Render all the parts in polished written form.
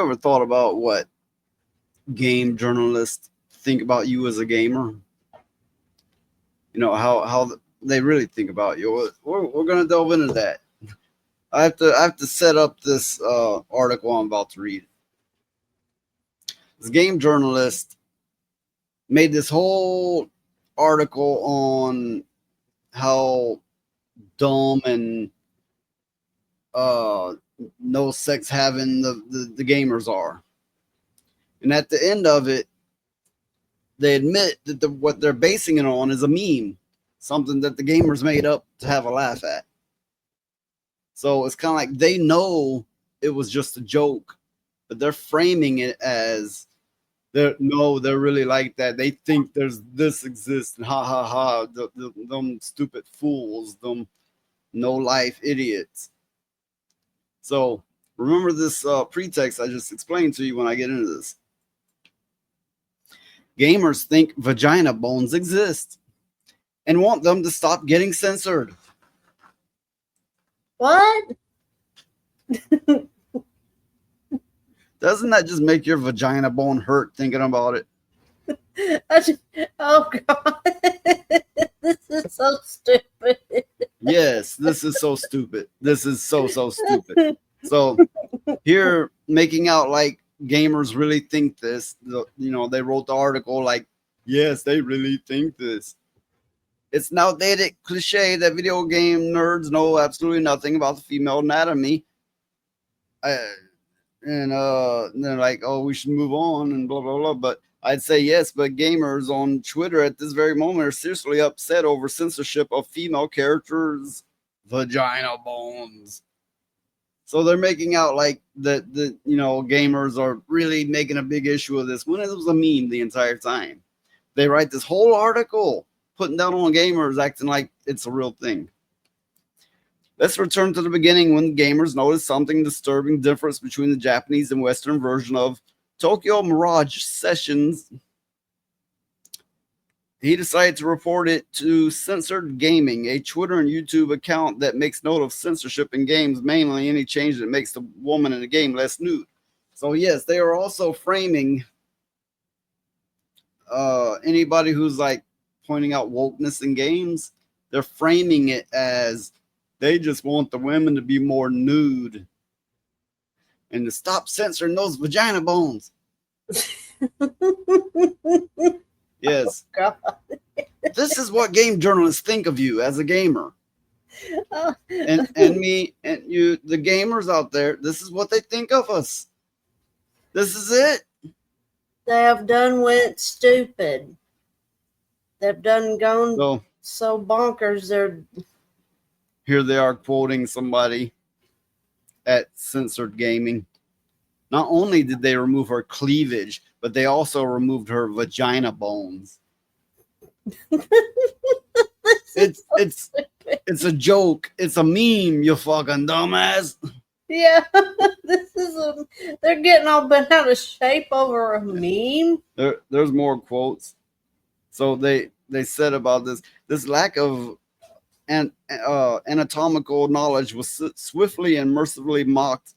You ever thought about what game journalists think about you as a gamer? You know how they really think about you. We're gonna delve into that. I have to set up this article I'm about to read. This game journalist made this whole article on how dumb and uh, no sex having the gamers are, and at the end of it, they admit that what they're basing it on is a meme, something that the gamers made up to have a laugh at. So it's kind of like they know it was just a joke, but they're framing it as they're really like that. They think there's this exists and ha ha ha, them stupid fools, them no life idiots. So remember this pretext I just explained to you when I get into this. Gamers think vagina bones exist and want them to stop getting censored. What? Doesn't that just make your vagina bone hurt thinking about it? Oh God, this is so stupid. Yes, this is so stupid. This is so stupid. So here, making out like gamers really think this. They wrote the article like, yes, they really think this. It's an outdated cliche that video game nerds know absolutely nothing about the female anatomy. And they're like, oh, we should move on and blah blah blah. But I'd say yes, but gamers on Twitter at this very moment are seriously upset over censorship of female characters' vagina bones. So they're making out like the gamers are really making a big issue of this when it was a meme the entire time. They write this whole article putting down on gamers, acting like it's a real thing. Let's return to the beginning when gamers noticed something disturbing difference between the Japanese and Western version of Tokyo Mirage Sessions. He decided to report it to Censored Gaming, a Twitter and YouTube account that makes note of censorship in games, mainly any change that makes the woman in the game less nude. So yes, they are also framing anybody who's like pointing out wokeness in games. They're framing it as they just want the women to be more nude and to stop censoring those vagina bones. Yes. God. This is what game journalists think of you as a gamer. And me and you, the gamers out there, this is what they think of us. This is it. They have done went stupid. They've done gone so bonkers. They're here they are quoting somebody at Censored Gaming. Not only did they remove her cleavage, but they also removed her vagina bones. It's a joke. It's a meme, you fucking dumbass. Yeah, they're getting all bent out of shape over a meme. There's more quotes. So they said about this lack of anatomical knowledge was swiftly and mercifully mocked,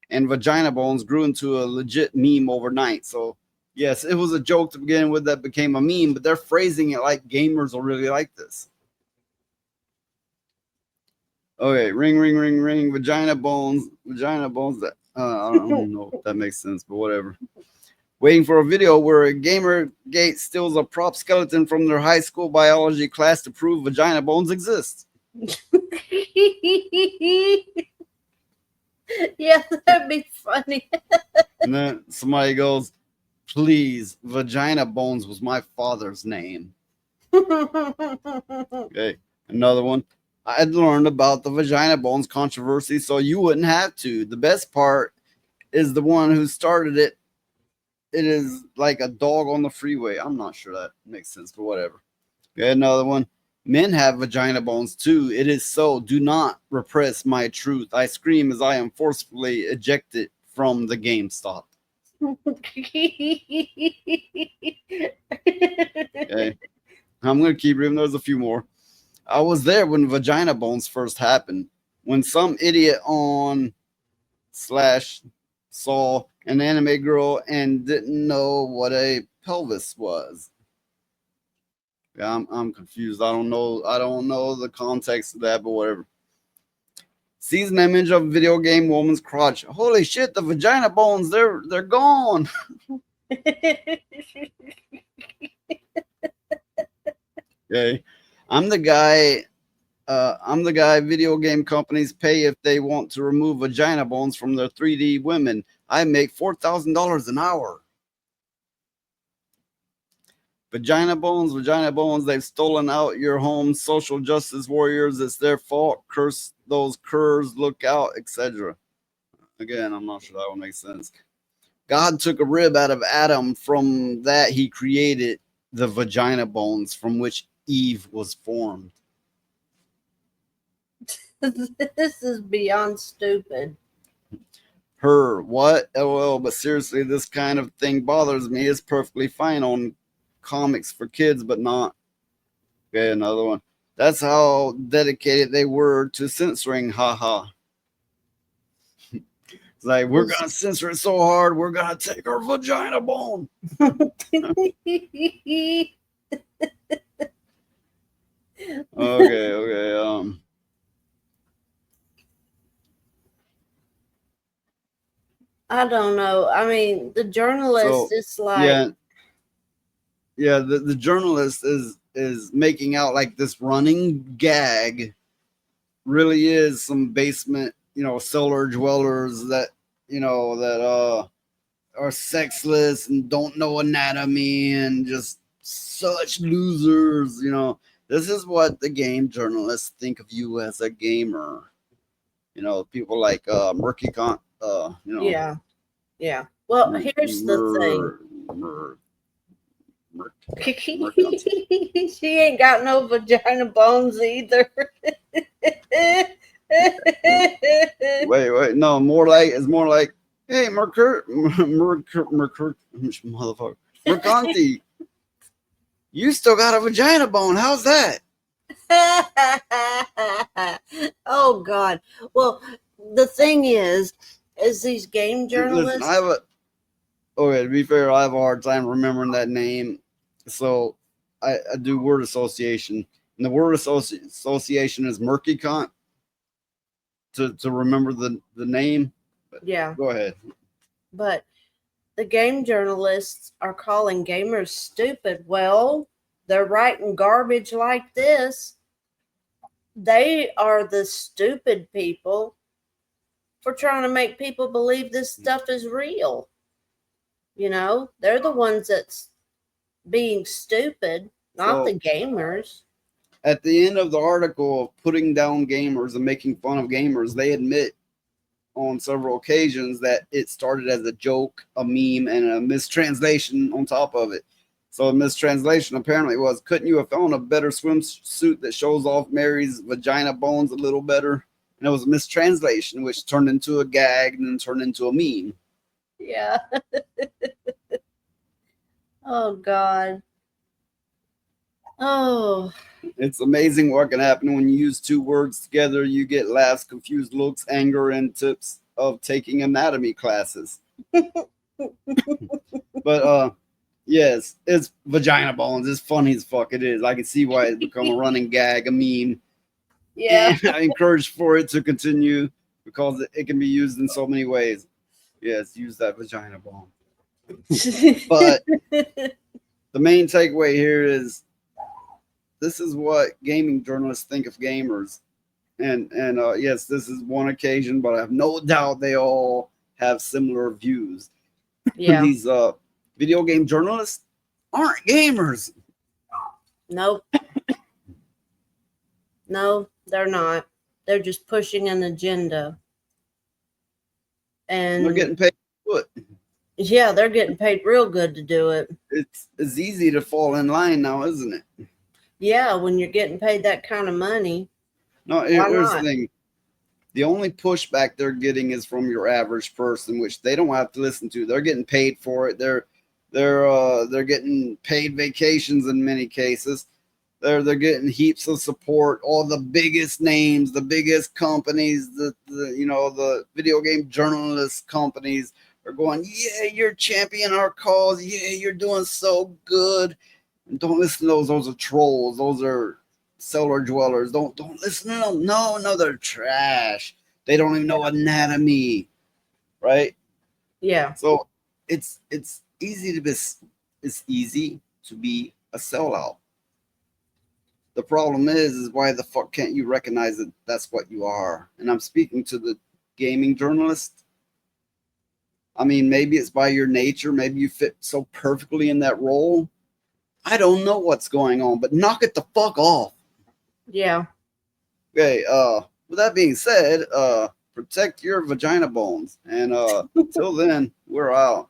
and vagina bones grew into a legit meme overnight. So yes, it was a joke to begin with that became a meme, but they're phrasing it like gamers will really like this. Okay, ring, vagina bones. That I don't know if that makes sense, but whatever. Waiting for a video where a Gamergate steals a prop skeleton from their high school biology class to prove vagina bones exist. Yeah, that'd be funny. And then somebody goes, please, vagina bones was my father's name. Okay, another one. I'd learned about the vagina bones controversy, so you wouldn't have to. The best part is the one who started it. It is like a dog on the freeway. I'm not sure that makes sense, but whatever. Okay, another one. Men have vagina bones too. It is so. Do not repress my truth. I scream as I am forcefully ejected from the GameStop. Okay. I'm going to keep reading. There's a few more. I was there when vagina bones first happened. When some idiot on saw an anime girl and didn't know what a pelvis was. Yeah, I'm confused. I don't know the context of that, but whatever. Sees an image of a video game woman's crotch. Holy shit, the vagina bones, they're gone. Okay. I'm the guy video game companies pay if they want to remove vagina bones from their 3D women. I make $4,000 an hour. Vagina bones, they've stolen out your home. Social justice warriors, it's their fault. Curse those curs, look out, etc. Again, I'm not sure that one makes sense. God took a rib out of Adam. From that, he created the vagina bones from which Eve was formed. This is beyond stupid. Her, what? LOL, but seriously, this kind of thing bothers me. It's perfectly fine on comics for kids, but not. Okay, another one. That's how dedicated they were to censoring, haha. It's like, we're going to censor it so hard, we're going to take her vagina bone. Okay. I don't know. I mean, the journalist is like... Yeah, the journalist is making out like this running gag really is some basement, cellar dwellers that, that are sexless and don't know anatomy and just such losers. This is what the game journalists think of you as a gamer. People like Murky-Con, Yeah. Well, here's the thing. She ain't got no vagina bones either. Wait. No, it's more like, hey, motherfucker. Mercanti, you still got a vagina bone. How's that? Oh, God. Well, the thing is these game journalists... Listen, to be fair, I have a hard time remembering that name. So I do word association. And the word association is Murky-Con. To remember the name. Yeah. Go ahead. But the game journalists are calling gamers stupid. Well, they're writing garbage like this. They are the stupid people for trying to make people believe this stuff is real. They're the ones that's being stupid, not the gamers. At the end of the article of putting down gamers and making fun of gamers, they admit on several occasions that it started as a joke, a meme, and a mistranslation on top of it. So a mistranslation apparently was, couldn't you have found a better swimsuit that shows off Mary's vagina bones a little better? And it was a mistranslation, which turned into a gag and then turned into a meme. Yeah. Oh, God. Oh. It's amazing what can happen when you use two words together. You get laughs, confused looks, anger, and tips of taking anatomy classes. But yes, it's vagina bones. It's funny as fuck. It is. I can see why it's become a running gag, a meme. Yeah. And I encourage for it to continue because it can be used in so many ways. Yes, use that vagina bone. But the main takeaway here is this is what gaming journalists think of gamers. And yes, this is one occasion, but I have no doubt they all have similar views. Yeah. These video game journalists aren't gamers. Nope. No, they're not. They're just pushing an agenda. And they're getting paid to do it. Yeah, they're getting paid real good to do it. It's easy to fall in line now, isn't it? Yeah, when you're getting paid that kind of money. No, here's the thing. The only pushback they're getting is from your average person, which they don't have to listen to. They're getting paid for it. They're getting paid vacations in many cases. They're getting heaps of support. All the biggest names, the biggest companies, the video game journalist companies are going, yeah, you're championing our cause. Yeah, you're doing so good. And don't listen to those. Those are trolls. Those are cellar dwellers. Don't listen to them. No, they're trash. They don't even know anatomy, right? Yeah. So it's easy to be it's easy to be a sellout. The problem is why the fuck can't you recognize that that's what you are? And I'm speaking to the gaming journalist. I mean, maybe it's by your nature. Maybe you fit so perfectly in that role. I don't know what's going on, but knock it the fuck off. Yeah. Okay, with that being said, protect your vagina bones. And till then, we're out.